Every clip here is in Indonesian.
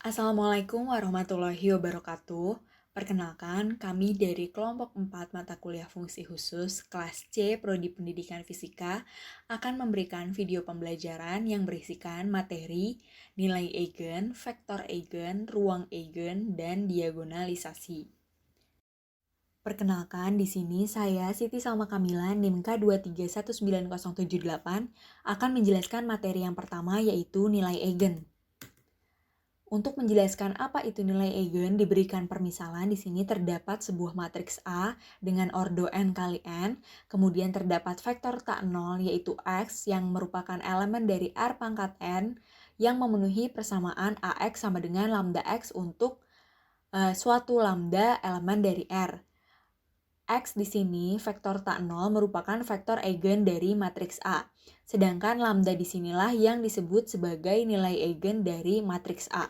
Assalamualaikum warahmatullahi wabarakatuh. Perkenalkan, kami dari kelompok 4 mata kuliah fungsi khusus kelas C Prodi Pendidikan Fisika akan memberikan video pembelajaran yang berisikan materi, nilai eigen, vektor eigen, ruang eigen, dan diagonalisasi. Perkenalkan, di sini saya Siti Salma Kamila NIM K2319078 akan menjelaskan materi yang pertama yaitu nilai eigen. Untuk menjelaskan apa itu nilai eigen, diberikan permisalan di sini terdapat sebuah matriks A dengan ordo n kali n, kemudian terdapat vektor tak nol yaitu X yang merupakan elemen dari R pangkat n yang memenuhi persamaan AX sama dengan lambda X untuk suatu lambda elemen dari R. X di sini vektor tak nol merupakan vektor eigen dari matriks A. Sedangkan lambda di sinilah yang disebut sebagai nilai eigen dari matriks A.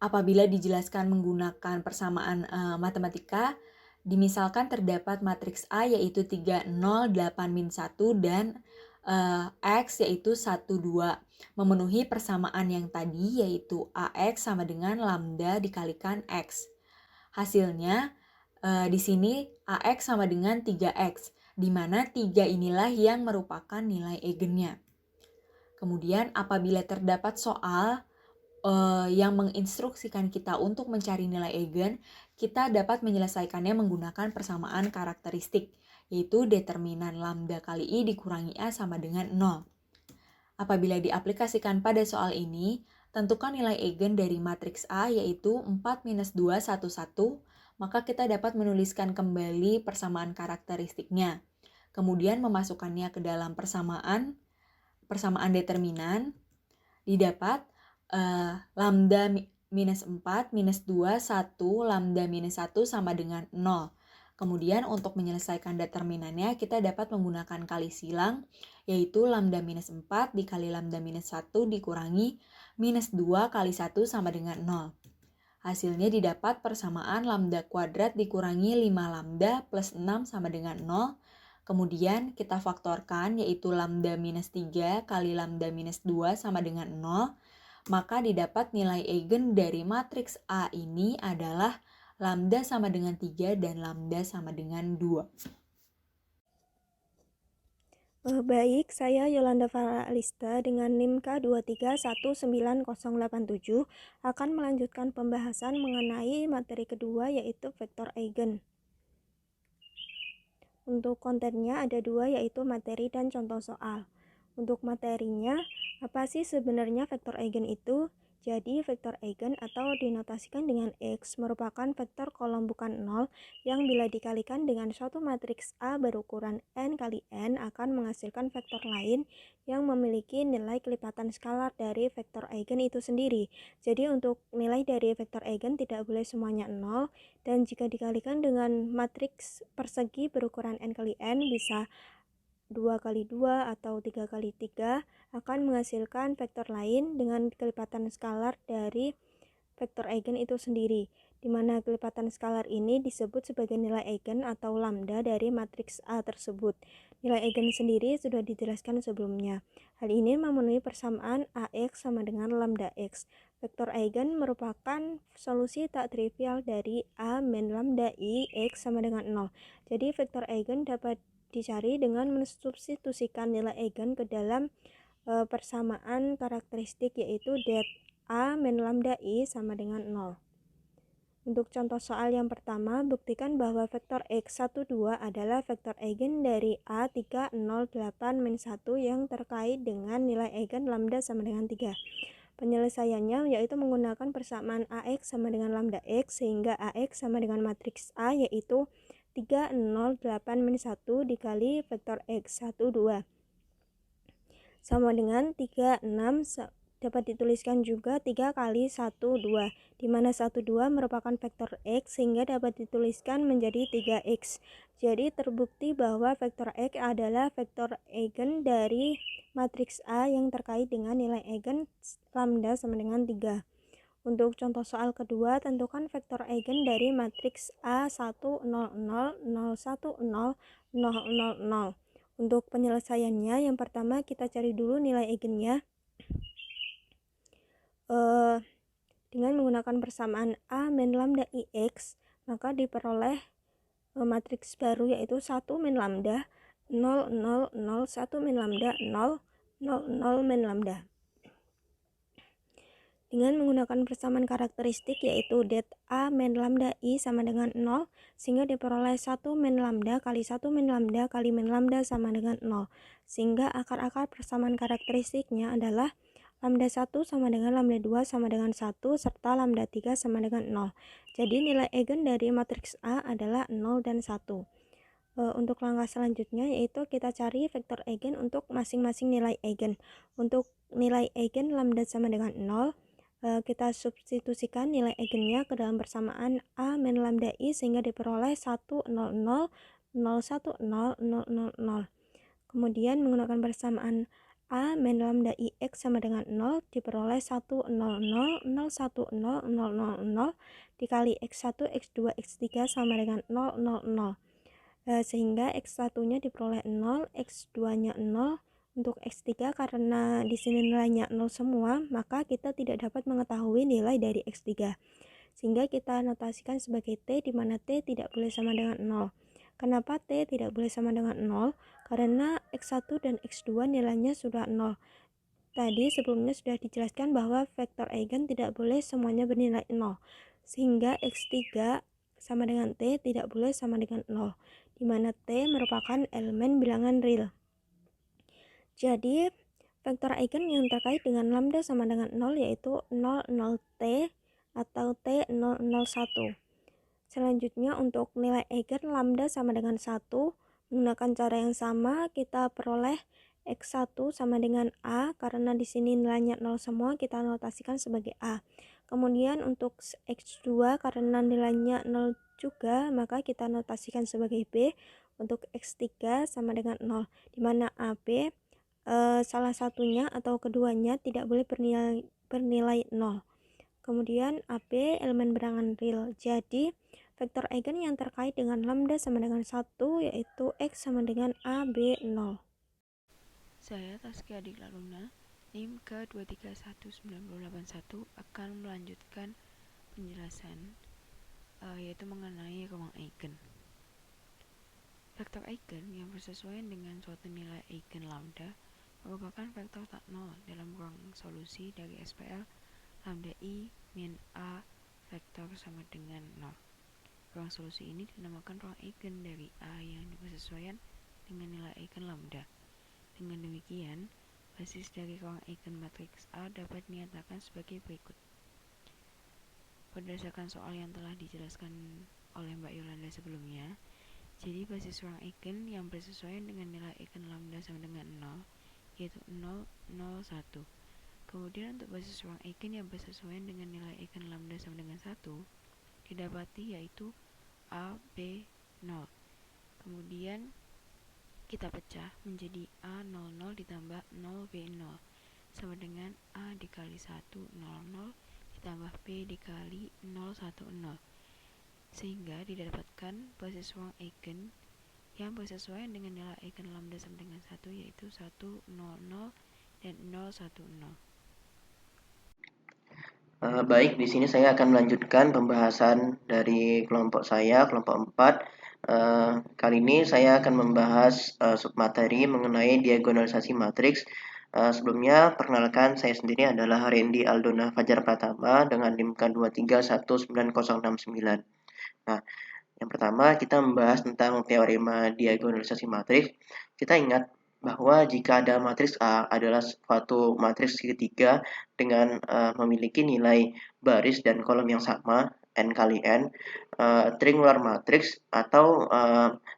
Apabila dijelaskan menggunakan persamaan matematika, dimisalkan terdapat matriks A yaitu 3, 0, 8, min 1 dan X yaitu 1, 2. Memenuhi persamaan yang tadi yaitu AX sama dengan lambda dikalikan X. Hasilnya di sini AX sama dengan 3X, di mana 3 inilah yang merupakan nilai eigennya. Kemudian apabila terdapat soal yang menginstruksikan kita untuk mencari nilai eigen, kita dapat menyelesaikannya menggunakan persamaan karakteristik, yaitu determinan lambda kali I dikurangi A sama dengan 0. Apabila diaplikasikan pada soal ini, tentukan nilai eigen dari matriks A yaitu 4 minus 2, 1, 1, maka kita dapat menuliskan kembali persamaan karakteristiknya. Kemudian memasukkannya ke dalam persamaan determinan, didapat lambda minus 4, minus 2, 1, lambda minus 1 sama dengan 0. Kemudian untuk menyelesaikan determinannya kita dapat menggunakan kali silang, yaitu lambda minus 4 dikali lambda minus 1 dikurangi minus 2 kali 1 sama dengan 0. Hasilnya didapat persamaan lambda kuadrat dikurangi 5 lambda plus 6 sama dengan 0. Kemudian kita faktorkan yaitu lambda minus 3 kali lambda minus 2 sama dengan 0. Maka didapat nilai eigen dari matriks A ini adalah lambda sama dengan 3 dan lambda sama dengan 2. Baik, saya Yolanda Faralista dengan NIM K2319087 akan melanjutkan pembahasan mengenai materi kedua yaitu vektor eigen. Untuk kontennya ada dua yaitu materi dan contoh soal. Untuk materinya, apa sih sebenarnya vektor eigen itu? Jadi vektor eigen atau dinotasikan dengan X merupakan vektor kolom bukan 0 yang bila dikalikan dengan suatu matriks A berukuran n kali n akan menghasilkan vektor lain yang memiliki nilai kelipatan skalar dari vektor eigen itu sendiri. Jadi untuk nilai dari vektor eigen tidak boleh semuanya 0 dan jika dikalikan dengan matriks persegi berukuran n kali n bisa 2 kali 2 atau 3 kali 3 akan menghasilkan vektor lain dengan kelipatan skalar dari vektor eigen itu sendiri, di mana kelipatan skalar ini disebut sebagai nilai eigen atau lambda dari matriks A tersebut. Nilai eigen sendiri sudah dijelaskan sebelumnya. Hal ini memenuhi persamaan AX sama dengan lambda X. Vektor eigen merupakan solusi tak trivial dari A min lambda I X sama dengan 0. Jadi vektor eigen dapat dicari dengan mensubstitusikan nilai eigen ke dalam persamaan karakteristik yaitu det A min lambda I sama dengan 0. Untuk contoh soal yang pertama, buktikan bahwa vektor X12 adalah vektor eigen dari A3, 0, 8, min 1 yang terkait dengan nilai eigen lambda sama dengan 3. Penyelesaiannya yaitu menggunakan persamaan AX sama dengan lambda X sehingga AX sama dengan matriks A yaitu 3, 0, 8, min 1 dikali vektor X12 sama dengan 3, 6 dapat dituliskan juga 3 kali 1, 2 di mana 1, 2 merupakan vektor X sehingga dapat dituliskan menjadi 3X. Jadi terbukti bahwa vektor X adalah vektor eigen dari matriks A yang terkait dengan nilai eigen lambda sama dengan 3. Untuk contoh soal kedua, tentukan vektor eigen dari matriks A1, 0, 0, 0, 1, 0, 0, 0, 0. Untuk penyelesaiannya, yang pertama kita cari dulu nilai eigennya. Dengan menggunakan persamaan A min lambda IX, maka diperoleh matriks baru yaitu 1 min lambda 0 0 0 1 min lambda 0 0 0 min lambda. Dengan menggunakan persamaan karakteristik yaitu det A min lambda I sama dengan 0, sehingga diperoleh 1 min lambda kali 1 min lambda kali min lambda sama dengan 0. Sehingga akar-akar persamaan karakteristiknya adalah lambda 1 sama dengan lambda 2 sama dengan 1, serta lambda 3 sama dengan 0. Jadi nilai eigen dari matriks A adalah 0 dan 1. Untuk langkah selanjutnya yaitu kita cari vektor eigen untuk masing-masing nilai eigen. Untuk nilai eigen lambda sama dengan 0, kita substitusikan nilai eigennya ke dalam persamaan A min lambda I sehingga diperoleh 1 0 0 0 1 0 0 0 0. Kemudian menggunakan persamaan A min lambda IX sama dengan 0 diperoleh 1 0 0 0 1 0 0 0 0 dikali X1 X2 X3 sama dengan 0 0 0. Sehingga X1 nya diperoleh 0, X2 nya 0. Untuk X3 karena di sini nilainya 0 semua, maka kita tidak dapat mengetahui nilai dari X3. Sehingga kita notasikan sebagai T di mana T tidak boleh sama dengan 0. Kenapa T tidak boleh sama dengan 0? Karena X1 dan X2 nilainya sudah 0. Tadi sebelumnya sudah dijelaskan bahwa vektor eigen tidak boleh semuanya bernilai 0. Sehingga X3 sama dengan T tidak boleh sama dengan 0, di mana T merupakan elemen bilangan real. Jadi, vektor eigen yang terkait dengan lambda sama dengan 0 yaitu 00T atau T001. Selanjutnya untuk nilai eigen lambda sama dengan 1, menggunakan cara yang sama kita peroleh X1 sama dengan A, karena di sini nilainya 0 semua kita notasikan sebagai A. Kemudian untuk X2 karena nilainya 0 juga, maka kita notasikan sebagai B. Untuk X3 sama dengan 0, di mana AB salah satunya atau keduanya tidak boleh bernilai 0. Kemudian AB elemen bilangan real. Jadi vektor eigen yang terkait dengan lambda sama dengan 1 yaitu X sama dengan AB0. Saya Taskia Adikla Luna, NIM K2319081 akan melanjutkan penjelasan yaitu mengenai ruang eigen. Vektor eigen yang bersesuaian dengan suatu nilai eigen lambda merupakan vektor tak nol dalam ruang solusi dari SPL lambda I min A vektor sama dengan 0. Ruang solusi ini dinamakan ruang eigen dari A yang bersesuaian dengan nilai eigen lambda. Dengan demikian, basis dari ruang eigen matriks A dapat dinyatakan sebagai berikut. Berdasarkan soal yang telah dijelaskan oleh Mbak Yolanda sebelumnya, jadi basis ruang eigen yang bersesuaian dengan nilai eigen lambda sama dengan 0 yaitu 0, 0, 1. Kemudian untuk basis ruang eigen yang bersesuaian dengan nilai eigen lambda sama dengan 1 didapati yaitu A, B, 0. Kemudian kita pecah menjadi A00 ditambah 0B0 sama dengan A dikali 1, 0, 0 ditambah B dikali 0, 1, 0. Sehingga didapatkan basis ruang eigen yang bersesuaian dengan nilai eigen lambda sama dengan 1 yaitu 1, 0, 0 dan 0, 1, 0. Baik, di sini saya akan melanjutkan pembahasan dari kelompok saya, kelompok 4. Kali ini saya akan membahas submateri mengenai diagonalisasi matriks. Sebelumnya, perkenalkan saya sendiri adalah Randy Aldona Fajar Pratama dengan NIM K2319069. Nah, yang pertama kita membahas tentang teorema diagonalisasi matriks. Kita ingat bahwa jika ada matriks A adalah suatu matriks segitiga dengan memiliki nilai baris dan kolom yang sama, n kali n, triangular matriks atau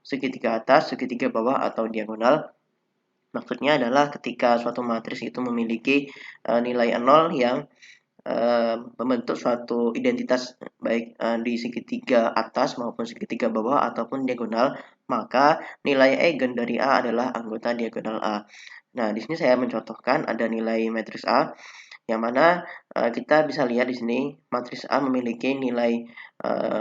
segitiga atas, segitiga bawah atau diagonal. Maksudnya adalah ketika suatu matriks itu memiliki nilai 0 yang membentuk suatu identitas baik di segitiga atas maupun segitiga bawah ataupun diagonal, maka nilai eigen dari A adalah anggota diagonal A. Nah, di sini saya mencontohkan ada nilai matriks A yang mana kita bisa lihat di sini matriks A memiliki nilai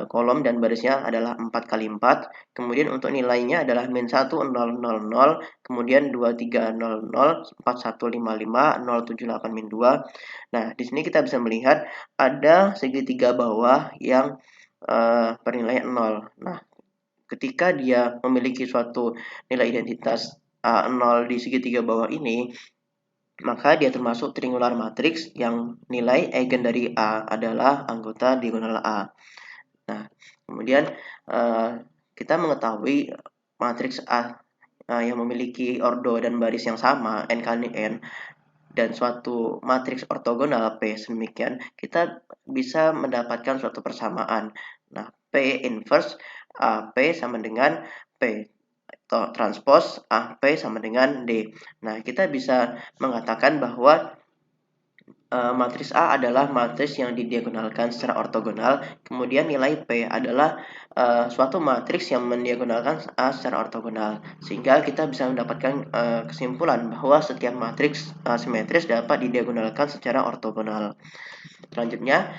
kolom dan barisnya adalah 4 kali 4. Kemudian untuk nilainya adalah min 1, 0, 0, 0, kemudian 2, 3, 0, 0, 4, 1, 5, 5, 0, 7, 8, min 2. Nah, di sini kita bisa melihat ada segitiga bawah yang bernilai 0. Nah, ketika dia memiliki suatu nilai identitas 0 di segitiga bawah ini, maka dia termasuk triangular matrix yang nilai eigen dari A adalah anggota diagonal A. Nah, kemudian kita mengetahui matriks A yang memiliki ordo dan baris yang sama, n kali n, dan suatu matriks ortogonal P sedemikian, kita bisa mendapatkan suatu persamaan. Nah, P inverse AP sama dengan P transpose AP sama dengan D. Nah, kita bisa mengatakan bahwa matriks A adalah matriks yang didiagonalkan secara ortogonal, kemudian nilai P adalah suatu matriks yang mendiagonalkan A secara ortogonal, sehingga kita bisa mendapatkan kesimpulan bahwa setiap matriks simetris dapat didiagonalkan secara ortogonal. Selanjutnya,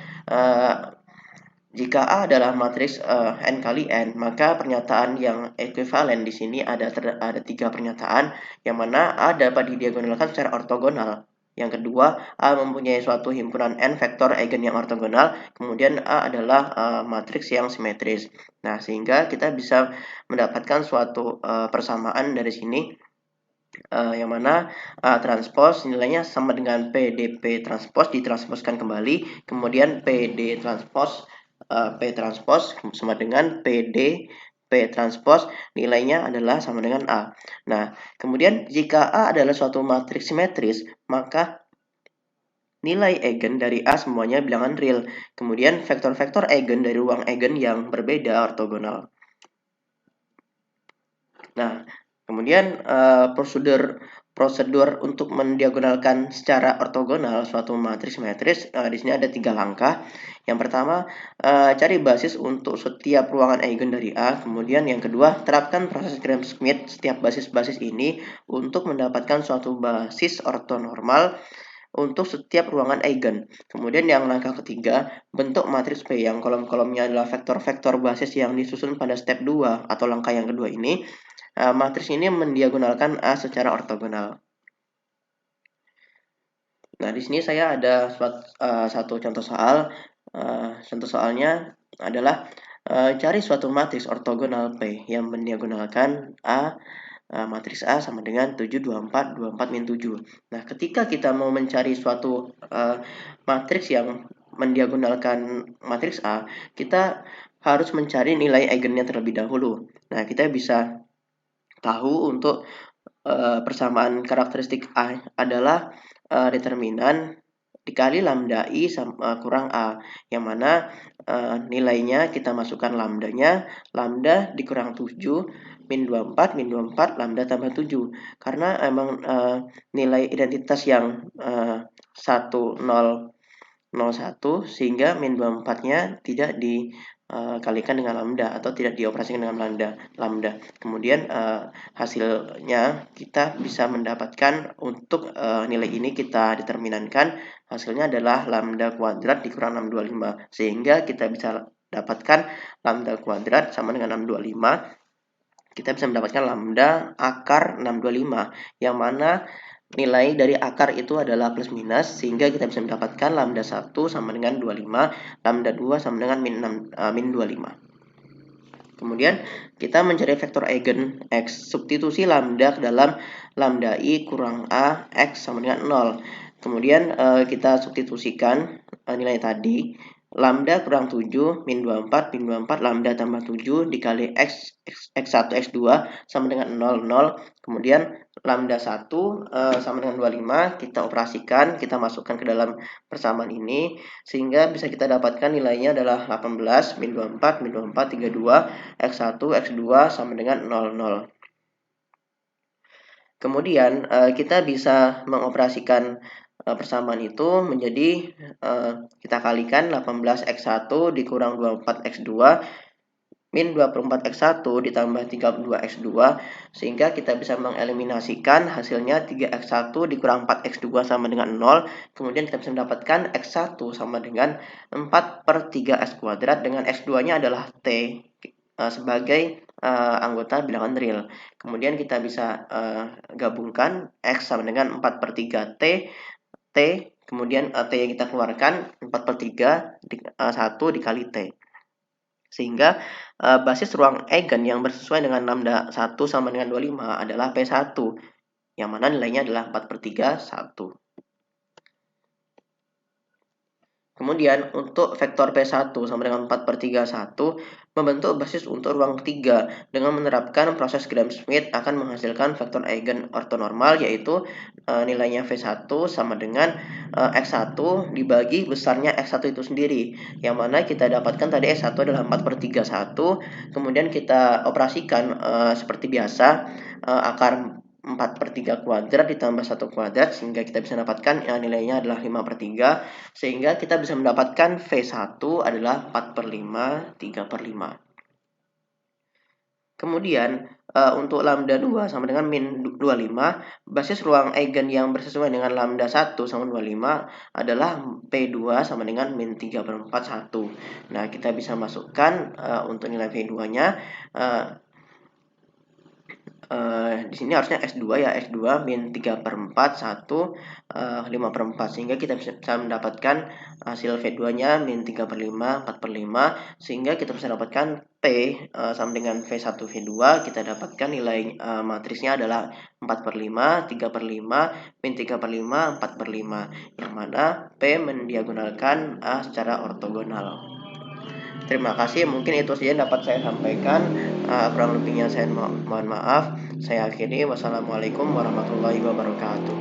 jika A adalah matriks n kali n, maka pernyataan yang ekuivalen di sini ada 3 pernyataan, yang mana A dapat didiagonalkan secara ortogonal. Yang kedua, A mempunyai suatu himpunan n vektor eigen yang ortogonal, kemudian A adalah matriks yang simetris. Nah, sehingga kita bisa mendapatkan suatu persamaan dari sini, yang mana transpose nilainya sama dengan PDP transpose ditransposkan kembali, kemudian PD transpose P transpose sama dengan PD P transpose nilainya adalah sama dengan A. Nah, kemudian jika A adalah suatu matriks simetris, maka nilai eigen dari A semuanya bilangan real. Kemudian vektor-vektor eigen dari ruang eigen yang berbeda ortogonal. Nah, kemudian prosedur untuk mendiagonalkan secara ortogonal suatu matriks simetris, di sini ada 3 langkah. Yang pertama, cari basis untuk setiap ruangan eigen dari A. Kemudian yang kedua, terapkan proses Gram-Schmidt setiap basis-basis ini untuk mendapatkan suatu basis ortonormal untuk setiap ruangan eigen. Kemudian yang langkah ketiga, bentuk matriks P yang kolom-kolomnya adalah vektor-vektor basis yang disusun pada step 2 atau langkah yang kedua ini. Matriks ini mendiagonalkan A secara ortogonal. Nah, di sini saya ada satu contoh soal. Contoh soalnya adalah cari suatu matriks ortogonal P yang mendiagonalkan A, matriks A sama dengan 7, 24, 24, min 7. Nah, ketika kita mau mencari suatu matriks yang mendiagonalkan matriks A, kita harus mencari nilai eigennya terlebih dahulu. Nah, kita bisa tahu untuk persamaan karakteristik A adalah determinan dikali lambda I kurang A, yang mana nilainya kita masukkan lambdanya, lambda dikurang 7, min 24, min 24, lambda tambah 7. Karena emang nilai identitas yang 1, 0, 0, 1, sehingga min 24-nya tidak dikalikan dengan lambda atau tidak dioperasikan dengan lambda. Kemudian hasilnya kita bisa mendapatkan untuk nilai ini kita determinankan hasilnya adalah lambda kuadrat dikurang 625, sehingga kita bisa dapatkan lambda kuadrat sama dengan 625. Kita bisa mendapatkan lambda akar 625, yang mana nilai dari akar itu adalah plus minus, sehingga kita bisa mendapatkan lambda 1 sama dengan 25, lambda 2 sama dengan min 25. Kemudian kita mencari vektor eigen X, substitusi lambda ke dalam lambda I kurang A X sama dengan 0. Kemudian kita substitusikan nilai tadi, lambda kurang 7, min 24, min 24, lambda tambah 7 dikali X1, X2 sama dengan 0, 0. Kemudian lambda 1 sama dengan 25, kita operasikan, kita masukkan ke dalam persamaan ini, sehingga bisa kita dapatkan nilainya adalah 18, min 24, min 24, 32, X1, X2 sama dengan 0, 0. Kemudian kita bisa mengoperasikan persamaan itu menjadi kita kalikan 18 X1 dikurang 24 X2 min 24x1 ditambah 32x2, sehingga kita bisa mengeliminasikan hasilnya 3x1 dikurang 4x2 sama dengan 0, kemudian kita bisa mendapatkan x1 sama dengan 4/3x kuadrat, dengan x2-nya adalah t sebagai anggota bilangan real. Kemudian kita bisa gabungkan x sama dengan 4/3 t, kemudian t yang kita keluarkan 4/3 1 dikali t. Sehingga basis ruang eigen yang bersesuaian dengan lambda 1 sama dengan 25 adalah P1, yang mana nilainya adalah 4/3 1. Kemudian untuk vektor P1 sama dengan 4/3 1 membentuk basis untuk ruang ketiga dengan menerapkan proses Gram-Schmidt akan menghasilkan vektor eigen ortonormal, yaitu nilainya V1 sama dengan X1 dibagi besarnya X1 itu sendiri, yang mana kita dapatkan tadi X1 adalah 4/3 1, kemudian kita operasikan seperti biasa akar 4/3 kuadrat ditambah 1 kuadrat, sehingga kita bisa mendapatkan nilainya adalah 5/3, sehingga kita bisa mendapatkan V1 adalah 4/5 3/5. Kemudian untuk lambda 2 sama dengan min 25, basis ruang eigen yang bersesuaian dengan lambda 1 sama 25 adalah P2 sama dengan min 3/4 1. Nah, kita bisa masukkan untuk nilai V2-nya di sini harusnya S2 ya, S2 min 3/4 1 5/4, sehingga kita bisa mendapatkan hasil V2-nya min 3/5 4/5, sehingga kita bisa dapatkan P sama dengan V1 V2, kita dapatkan nilai matriksnya adalah 4/5 3/5 min 3/5 4/5, yang mana P mendiagonalkan A secara ortogonal. Terima kasih, mungkin itu saja yang dapat saya sampaikan. Kurang lebihnya saya mohon maaf. Saya akhiri. Wassalamualaikum warahmatullahi wabarakatuh.